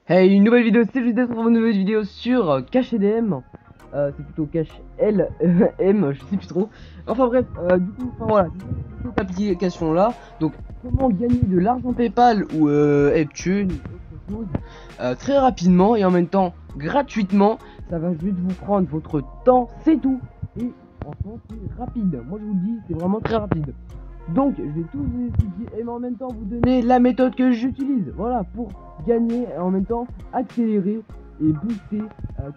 Hey, une nouvelle vidéo, c'est juste pour une nouvelle vidéo sur Cash EDM. C'est plutôt Cash L M, je sais plus trop. Enfin bref, du coup, enfin voilà, cette application là. Donc, comment gagner de l'argent PayPal ou Eptune ou autre chose très rapidement et en même temps gratuitement. Ça va juste vous prendre votre temps, c'est tout. Et franchement, c'est rapide. Moi, je vous le dis, c'est vraiment très rapide. Donc, je vais tout vous expliquer et en même temps vous donner la méthode que j'utilise. Voilà, pour gagner et en même temps accélérer et booster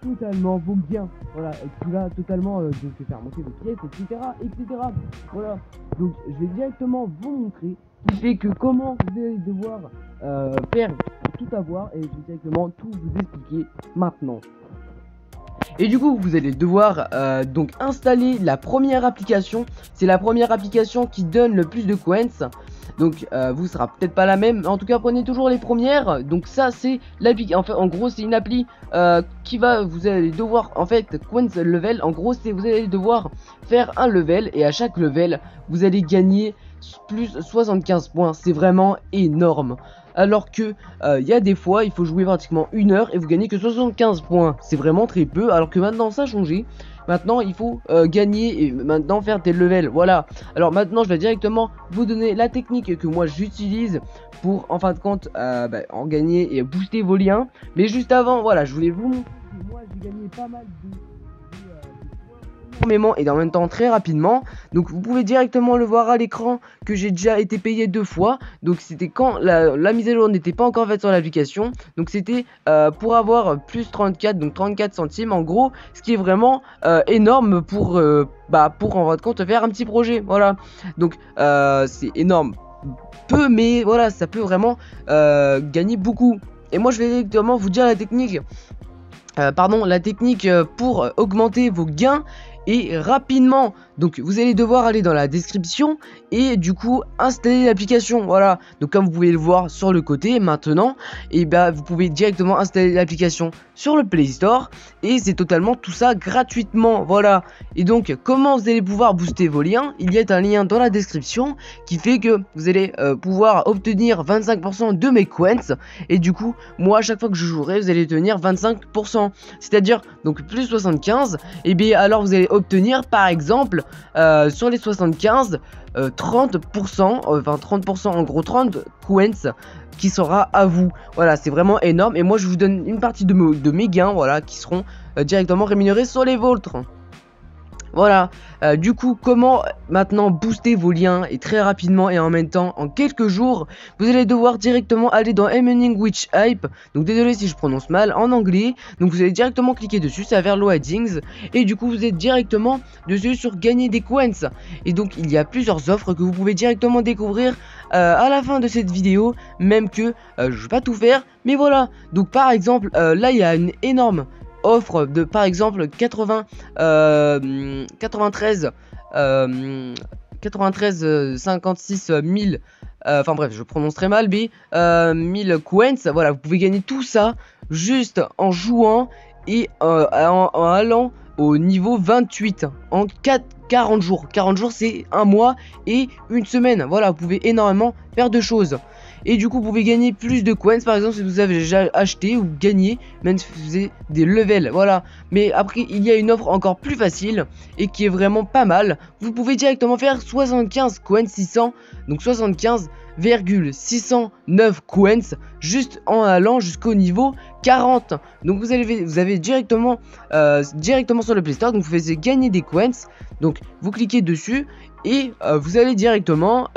totalement vos gains. Voilà, et qui va totalement donc faire monter vos pièces, etc., etc. Voilà, donc je vais directement vous montrer qui fait que comment vous allez devoir faire pour tout avoir et je vais directement tout vous expliquer maintenant. Et du coup vous allez devoir donc installer la première application. C'est la première application qui donne le plus de coins. Donc vous sera peut-être pas la même, en tout cas prenez toujours les premières. Donc ça c'est l'appli, en gros c'est une appli qui va, vous allez devoir en fait coins level. En gros c'est vous allez devoir faire un level et à chaque level vous allez gagner plus 75 points. C'est vraiment énorme. Alors que il y a des fois il faut jouer pratiquement 1 heure et vous gagnez que 75 points. C'est vraiment très peu, alors que maintenant ça a changé. Maintenant il faut gagner et maintenant faire des levels. Voilà, alors maintenant je vais directement vous donner la technique que moi j'utilise pour en fin de compte en gagner et booster vos liens. Mais juste avant, voilà, je voulais vous montrer que moi j'ai gagné pas mal de énormément et en même temps très rapidement. Donc vous pouvez directement le voir à l'écran que j'ai déjà été payé 2 fois. Donc c'était quand la mise à jour n'était pas encore faite sur l'application. Donc c'était pour avoir plus 34, donc 34 centimes en gros, ce qui est vraiment énorme pour en votre compte faire un petit projet. Voilà, donc c'est énorme, peu, mais voilà, ça peut vraiment gagner beaucoup. Et moi je vais directement vous dire la technique. La technique pour augmenter vos gains et rapidement. Donc vous allez devoir aller dans la description et du coup installer l'application. Voilà, donc comme vous pouvez le voir sur le côté maintenant, et vous pouvez directement installer l'application sur le Play Store et c'est totalement tout ça gratuitement. Voilà, et donc comment vous allez pouvoir booster vos liens? Il y a un lien dans la description qui fait que vous allez pouvoir obtenir 25% de mes coins et du coup moi à chaque fois que je jouerai vous allez obtenir 25%, c'est à dire donc plus 75. Et bien alors vous allez obtenir par exemple sur les 75 30%, enfin 30%, en gros 30 coins qui sera à vous. Voilà, c'est vraiment énorme et moi je vous donne une partie de mes gains, voilà, qui seront directement rémunérés sur les vôtres. Voilà, du coup comment maintenant booster vos liens et très rapidement et en même temps en quelques jours. Vous allez devoir directement aller dans Earning Witch Hype. Donc désolé si je prononce mal en anglais. Donc vous allez directement cliquer dessus, ça va vers Loadings. Et du coup vous êtes directement dessus sur gagner des coins. Et donc il y a plusieurs offres que vous pouvez directement découvrir à la fin de cette vidéo. Même que je vais pas tout faire, mais voilà. Donc par exemple là il y a une énorme offre de par exemple 93 56 000, enfin bref je prononce très mal, mais 1000 coins. Voilà, vous pouvez gagner tout ça juste en jouant et en allant au niveau 28 en 40 jours. 40 jours c'est un mois et une semaine. Voilà, vous pouvez énormément faire de choses. Et du coup vous pouvez gagner plus de coins par exemple si vous avez déjà acheté ou gagné même si vous faisiez des levels. Voilà, mais après il y a une offre encore plus facile et qui est vraiment pas mal. Vous pouvez directement faire 75 coins 600, donc 75,609 coins juste en allant jusqu'au niveau 40. Donc vous avez directement sur le Play Store, donc vous faites gagner des coins. Donc vous cliquez dessus et vous allez directement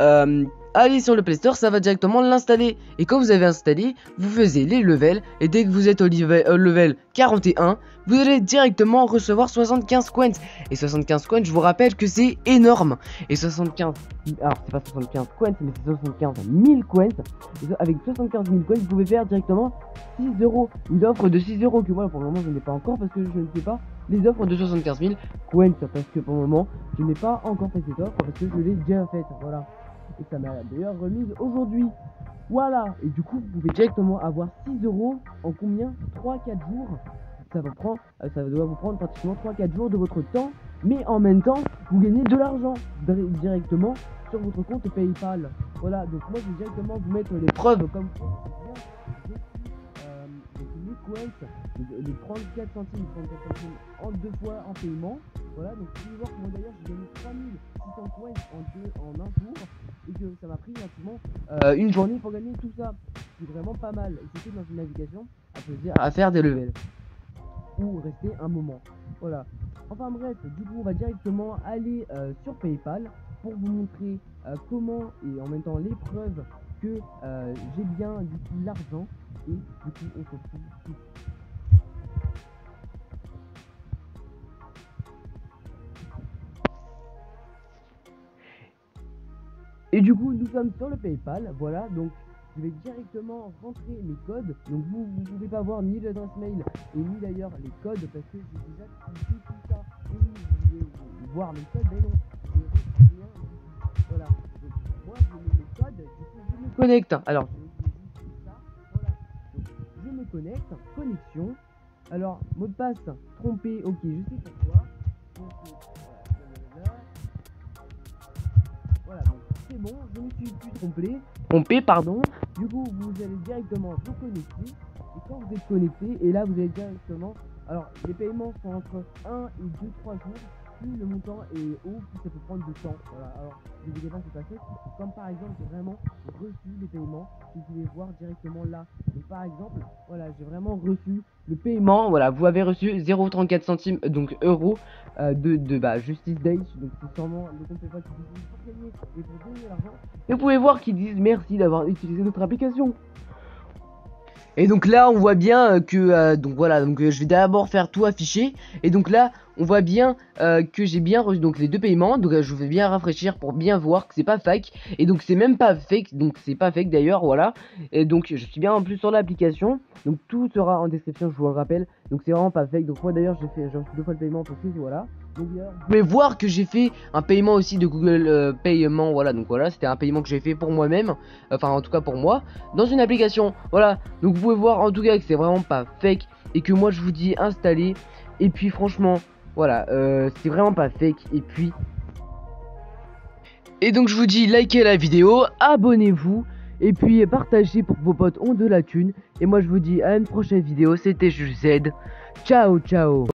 allez sur le Play Store, ça va directement l'installer. Et quand vous avez installé, vous faisiez les levels. Et dès que vous êtes au level 41, vous allez directement recevoir 75 coins. Et 75 coins, je vous rappelle que c'est énorme. Et 75, alors c'est pas 75 coins, mais c'est 75 000 coins. Et avec 75 000 coins, vous pouvez faire directement 6 euros. Une offre de 6 euros que moi pour le moment je n'ai pas encore parce que je ne sais pas les offres de 75 000 coins. Parce que pour le moment, je n'ai pas encore fait cette offre parce que je l'ai déjà faite. Voilà. Et ça m'a d'ailleurs remise aujourd'hui. Voilà, et du coup vous pouvez directement avoir 6 euros en combien 3-4 jours. Ça doit vous prendre pratiquement 3-4 jours de votre temps. Mais en même temps vous gagnez de l'argent directement sur votre compte PayPal. Voilà, donc moi je vais directement vous mettre les preuves comme quoi. Donc coins, les 34 centimes en 2 fois en paiement. Voilà, donc vous pouvez voir que moi d'ailleurs j'ai gagné 3600 coins en un jour et que ça m'a pris pratiquement une journée pour gagner tout ça. C'est vraiment pas mal. Et c'était dans une navigation à faire des levels ou rester un moment. Voilà. Enfin bref, du coup on va directement aller sur PayPal pour vous montrer comment et en même temps les preuves que j'ai bien du coup l'argent et du coup on se retrouve tout. Et du coup nous sommes sur le PayPal, voilà, donc je vais directement rentrer mes codes. Donc vous pouvez pas voir ni l'adresse mail et ni d'ailleurs les codes parce que j'ai déjà cliqué tout ça. Et oui, vous pouvez voir mes codes, mais non, j'ai rien du tout. Voilà, donc moi je mets mes codes, du coup je me connecte. Alors je vais utiliser ça, voilà. Donc je me connecte, connexion. Alors mot de passe trompé, ok, je sais pourquoi. Donc voilà, donc c'est bon, je me suis plus trompé, pardon. Du coup, vous allez directement vous connecter. Et quand vous êtes connecté, et là vous allez directement. Alors, les paiements sont entre 1 et 2-3 jours. Plus le montant est haut, plus ça peut prendre du temps. Voilà, alors ne vous pas c'est passé. Comme par exemple, j'ai vraiment reçu les paiements. Vous pouvez voir directement là. Donc par exemple, voilà, j'ai vraiment reçu le paiement. Voilà, vous avez reçu 0,34 centimes, donc euros de Justice Days. Donc c'est sûrement le compte PayPal qui utilise pour gagner et pour donner l'argent. Et vous pouvez voir qu'ils disent merci d'avoir utilisé notre application. Et donc là on voit bien que donc voilà, donc je vais d'abord faire tout afficher. Et donc là on voit bien que j'ai bien reçu donc les deux paiements. Donc je vais bien rafraîchir pour bien voir que c'est pas fake. Et donc c'est même pas fake, donc c'est pas fake d'ailleurs, voilà. Et donc je suis bien en plus sur l'application. Donc tout sera en description, je vous le rappelle. Donc c'est vraiment pas fake. Donc moi d'ailleurs j'ai reçu 2 fois le paiement parce que voilà. Donc vous pouvez voir que j'ai fait un paiement aussi de Google Paiement, voilà. Donc voilà, c'était un paiement que j'ai fait pour moi-même, enfin en tout cas pour moi, dans une application, voilà. Donc vous pouvez voir en tout cas que c'est vraiment pas fake et que moi je vous dis installer. Et puis franchement, voilà, c'est vraiment pas fake. Et donc je vous dis likez la vidéo, abonnez-vous et puis partagez pour que vos potes ont de la thune. Et moi je vous dis à une prochaine vidéo, c'était Jules Z. Ciao ciao.